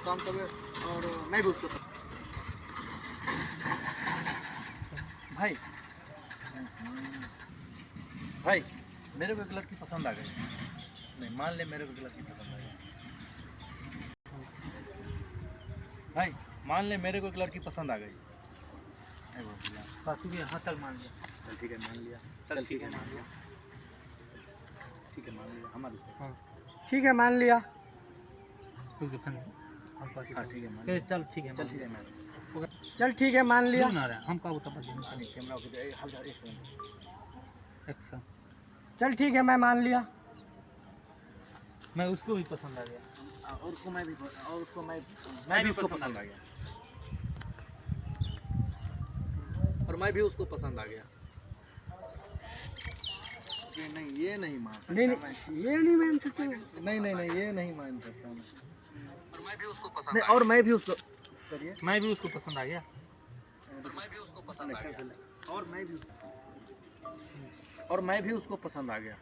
काम करे और मैं भी उसको भाई भाई मेरे को एक लड़की पसंद आ गई। नहीं मान ले मेरे को एक लड़की पसंद आ गई। भाई मान ले मेरे को एक लड़की पसंद आ गई। हाँ चल मान लिया। चल ठीक है मान लिया। चल ठीक है मान लिया। ठीक है मान लिया हमारे। हाँ ठीक है मान लिया। हाँ ठीक है मान लिया। चल ठीक है चल ठीक है मान चल ठीक है मान लिया। ना रहा हम का उतना कैमरा को दे हल्का एक सेकंड। एक्शन। चल ठीक है मैं मान लिया। मैं उसको भी पसंद आ गया और उसको मैं भी उसको पसंद आ गया। और मैं भी उसको पसंद आ गया। नहीं ये नहीं मान सकता नहीं मैं। ये नहीं मान सकते। नहीं नहीं नहीं ये नहीं मान सकता मैं। और मैं भी उसको पसंद नहीं और मैं भी उसको करिए। मैं भी उसको पसंद आ गया और मैं भी उसको पसंद आ गया। और मैं भी उसको पसंद आ गया।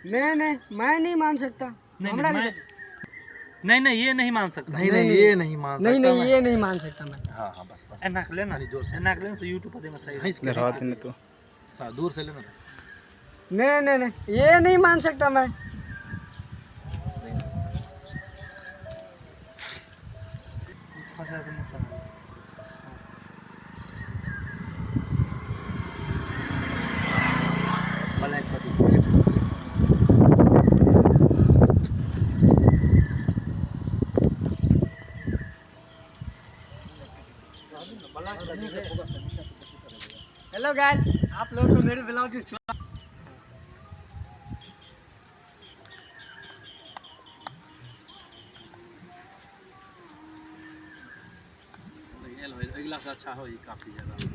नहीं मैं नहीं मान सकता। हमरा नहीं नहीं ये नहीं मान सकता। नहीं नहीं ये नहीं मान सकता। नहीं ये नहीं मान सकता मैं। हाँ हाँ बस बस। एनाक लेना जोर से एनाक लेने से यूट्यूब पर देना सही है। इसके हाथ में तो दूर से लेना था। नहीं ये नहीं मान सकता मैं। हेलो गाइस, आप लोगों को मेरे ब्लॉग की अगला से अच्छा हो ये काफी ज्यादा।